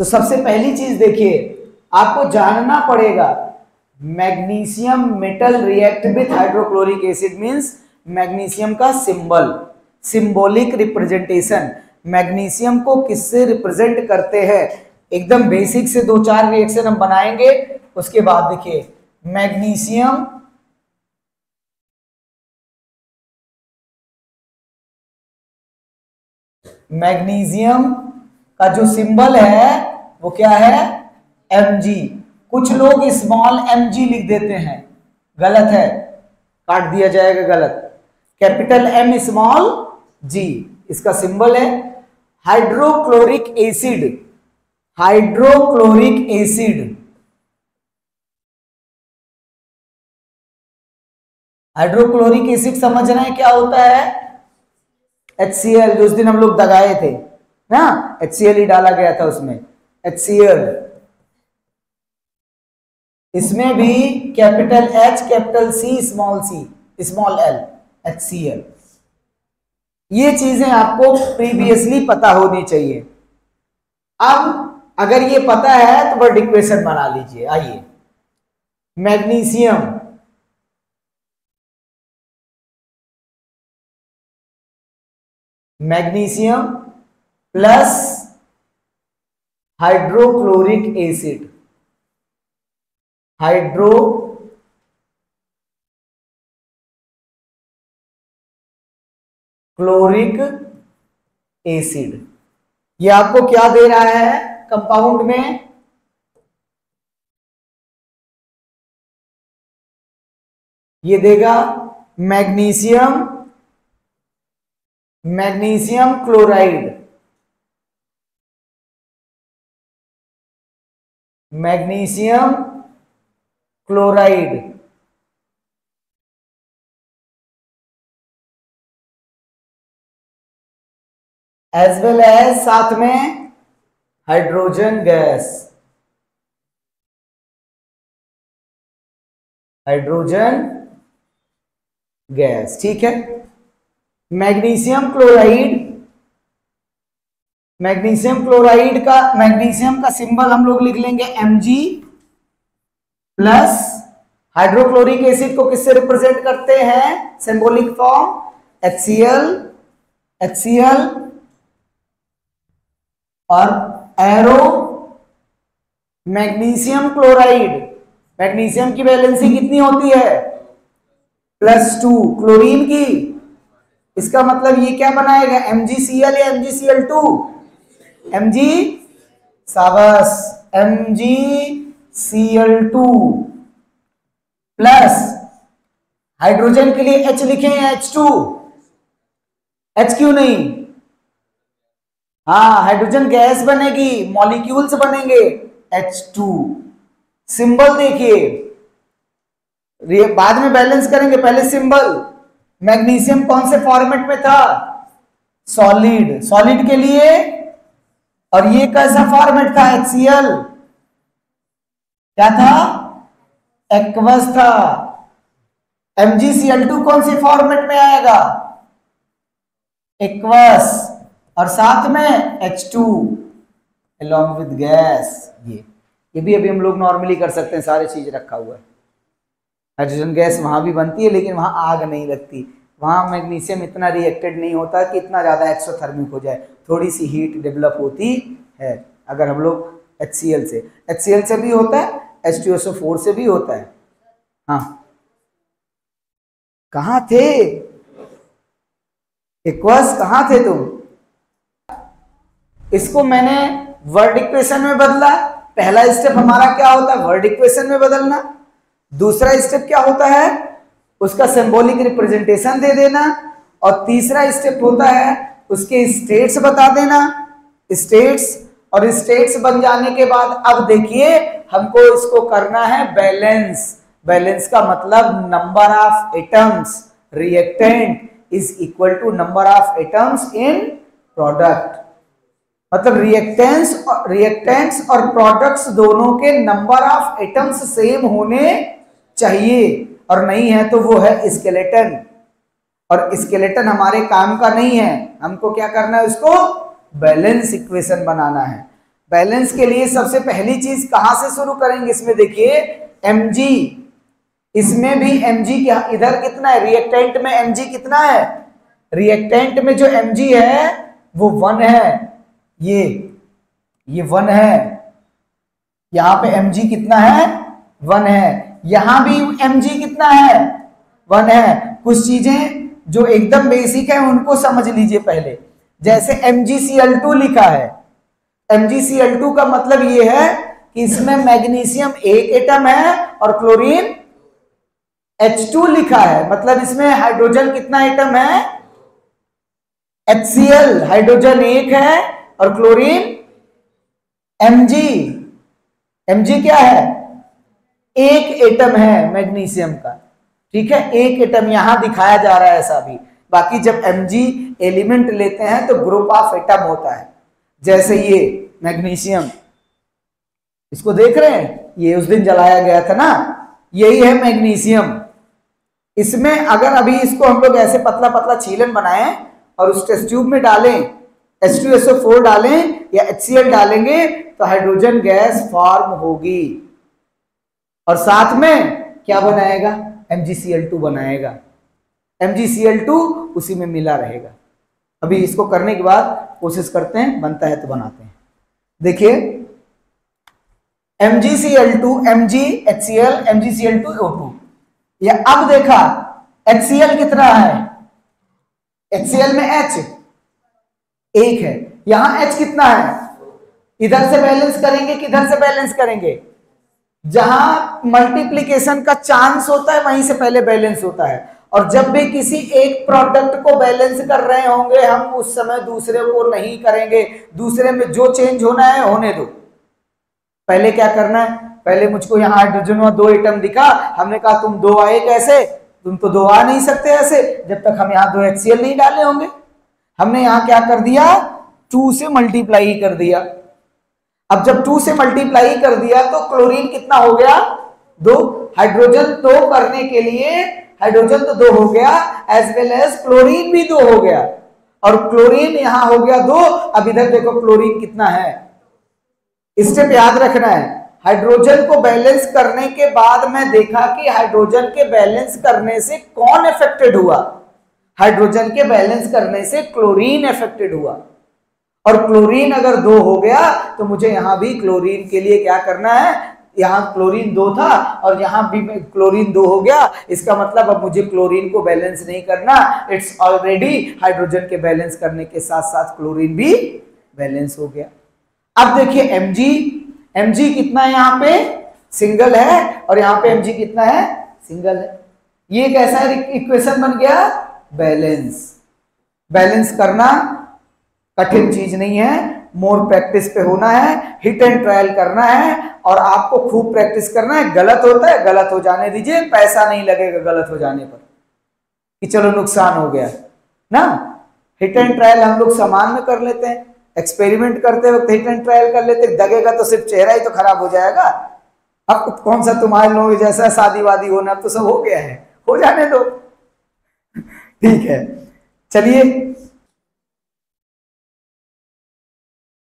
तो सबसे पहली चीज देखिए, आपको जानना पड़ेगा magnesium metal react with hydrochloric acid means magnesium का सिंबल, सिंबॉलिक रिप्रेजेंटेशन, मैग्नीशियम को किससे रिप्रेजेंट करते हैं। एकदम बेसिक से 2-4 रिएक्शन हम बनाएंगे, उसके बाद देखिए मैग्नीशियम मैग्नीशियम का जो सिंबल है वो क्या है, Mg। कुछ लोग स्मॉल mg लिख देते हैं, गलत है, काट दिया जाएगा गलत। कैपिटल M स्मॉल g इसका सिंबल है। Hydrochloric acid, hydrochloric acid, hydrochloric acid समझ रहे हैं क्या होता है, HCl, जो उस दिन हम लोग दगाए थे ना, HCl ही डाला गया था उसमें, HCl। इसमें भी capital H capital C small l, HCl। ये चीजें आपको प्रीवियसली पता होनी चाहिए। अब अगर ये पता है तो वर्ड इक्वेशन बना लीजिए। आइए, magnesium magnesium plus hydrochloric acid, hydrochloric acid, ये आपको क्या दे रहा है कंपाउंड में, ये देगा magnesium chloride, magnesium chloride as well as साथ में हाइड्रोजन गैस, हाइड्रोजन गैस, ठीक है। मैग्नीशियम क्लोराइड का सिंबल हम लोग लिख लेंगे Mg, प्लस हाइड्रोक्लोरिक एसिड को किससे रिप्रेजेंट करते हैं, सिंबॉलिक फॉर्म HCl और एरो मैग्नीशियम क्लोराइड, मैग्नीशियम की वैलेंसी कितनी होती है, +2, क्लोरीन की, इसका मतलब ये क्या बनाएगा, MgCl या MgCl2, Mg, शाबाश, MgCl2 प्लस हाइड्रोजन के लिए H लिखें या H2, H क्यों नहीं, हाँ हाइड्रोजन गैस बनेगी, मॉलिक्यूल्स बनेंगे H2। सिंबल देखिए, बाद में बैलेंस करेंगे, पहले सिंबल। मैग्नीशियम कौन से फॉर्मेट में था, सॉलिड के लिए, और ये कैसा फॉर्मेट था, HCl क्या था, एक्वस था। MgCl2 कौन से फॉर्मेट में आएगा, एक्वस, और साथ में H2 along with गैस। ये भी अभी हम लोग नॉर्मली कर सकते हैं, सारे चीज रखा हुआ है। हाइड्रोजन गैस वहां भी बनती है लेकिन वहां आग नहीं लगती, वहां मैग्नीशियम इतना रिएक्टेड नहीं होता कि इतना ज्यादा एक्सोथर्मिक हो जाए, थोड़ी सी हीट डेवलप होती है। अगर हम लोग HCl से भी होता है, H2SO4 से भी होता है। हाँ, कहां थे एक्वस, कहां थे तुम, इसको मैंने वर्ड इक्वेशन में बदला। पहला स्टेप हमारा क्या होता है, वर्ड इक्वेशन में बदलना। दूसरा स्टेप क्या होता है, उसका सिंबॉलिक रिप्रेजेंटेशन दे देना। और तीसरा स्टेप होता है उसके स्टेट्स बता देना, स्टेट्स। और स्टेट्स बन जाने के बाद अब देखिए हमको इसको करना है बैलेंस। बैलेंस का मतलब number of atoms, reactant is equal to number of atoms in product. मतलब रिएक्टेंट्स और प्रोडक्ट्स दोनों के नंबर ऑफ एटम्स सेम होने चाहिए, और नहीं है तो वो है स्केलेटन। और स्केलेटन हमारे काम का नहीं है, हमको क्या करना है, उसको बैलेंस इक्वेशन बनाना है। बैलेंस के लिए सबसे पहली चीज कहां से शुरू करेंगे, इसमें देखिए mg, इसमें भी mg क्या, इधर कितना है रिएक्टेंट में mg कितना है, रिएक्टेंट में जो mg है वो 1 है, ये 1 है, यहां पे mg कितना है 1 है, यहां भी mg कितना है 1 है। कुछ चीजें जो एकदम बेसिक है उनको समझ लीजिए पहले, जैसे MgCl2 लिखा है, MgCl2 का मतलब ये है कि इसमें मैग्नीशियम एक एटम है और क्लोरीन H2 लिखा है, मतलब इसमें हाइड्रोजन कितना एटम है, HCl हाइड्रोजन एक है और क्लोरीन Mg क्या है, एक एटम है मैग्नीशियम का, ठीक है, एक एटम यहां दिखाया जा रहा है ऐसा भी। बाकी जब Mg एलिमेंट लेते हैं तो ग्रुप ऑफ एटम होता है, जैसे ये मैग्नीशियम, इसको देख रहे हैं, ये उस दिन जलाया गया था ना, यही है मैग्नीशियम। इसमें अगर अभी इसको हम लोग ऐसे पतला पतला छीलन बनाएं और उस टेस्ट ट्यूब में डालें, H2SO4 डालें या HCl डालेंगे तो हाइड्रोजन गैस फॉर्म होगी और साथ में क्या बनाएगा, MgCl2 बनाएगा, MgCl2 उसी में मिला रहेगा। अभी इसको करने के बाद कोशिश करते हैं, बनता है तो बनाते हैं। देखिए MgCl2 MgHCl MgCl2O2, या अब देखा HCl कितना है, HCl में H एक है, यहां H कितना है, इधर से बैलेंस करेंगे किधर से बैलेंस करेंगे, जहां मल्टीप्लिकेशन का चांस होता है वहीं से पहले बैलेंस होता है। और जब भी किसी एक प्रोडक्ट को बैलेंस कर रहे होंगे हम उस समय दूसरे को नहीं करेंगे, दूसरे में जो चेंज होना है होने दो। पहले क्या करना है, पहले मुझको यहाँ हाइड्रोजन में 2 एटम दिखा, हमने कहा तुम 2 आए कैसे, तुम तो 2 आ नहीं सकते ऐसे जब तक हम यहाँ 2 HCl नहीं डाले होंगे। हमने यहाँ क्या कर दिया, 2 से मल्टीप्लाई कर दिया। अब जब 2 से मल्टीप्लाई कर दिया तो क्लोरीन कितना हो गया 2, हाइड्रोजन 2 करने के लिए हाइड्रोजन तो 2 हो गया, एज वेल एज क्लोरीन भी 2 हो गया, और क्लोरीन यहां हो गया 2। अब इधर देखो क्लोरीन कितना है, स्टेप याद रखना है। हाइड्रोजन को बैलेंस करने के बाद मैं देखा कि हाइड्रोजन के बैलेंस करने से कौन अफेक्टेड हुआ, हाइड्रोजन के बैलेंस करने से क्लोरीन अफेक्टेड हुआ, और क्लोरीन अगर 2 हो गया तो मुझे यहां भी क्लोरीन के लिए क्या करना है, यहां क्लोरीन 2 था और यहां भी क्लोरीन 2 हो गया, इसका मतलब अब मुझे क्लोरीन को बैलेंस नहीं करना, इट्स ऑलरेडी हाइड्रोजन के बैलेंस करने के साथ साथ क्लोरीन भी बैलेंस हो गया। अब देखिए Mg कितना है, यहां पे सिंगल है और यहां पे Mg कितना है, सिंगल है। ये कैसा इक्वेशन बन गया, बैलेंस करना कठिन चीज नहीं है, मोर प्रैक्टिस पे होना है, हिट एंड ट्रायल करना है और आपको खूब प्रैक्टिस करना है। गलत होता है गलत हो जाने दीजिए, पैसा नहीं लगेगा गलत हो जाने पर कि चलो नुकसान हो गया ना। हिट एंड ट्रायल हम लोग सामान में कर लेते हैं, एक्सपेरिमेंट करते वक्त हिट एंड ट्रायल कर लेते, दगेगा तो सिर्फ चेहरा ही तो खराब हो जाएगा। अब कौन सा तुम्हारे लोग जैसा शादी वादी होना, अब तो सब हो गया है, हो जाने दो, ठीक है। चलिए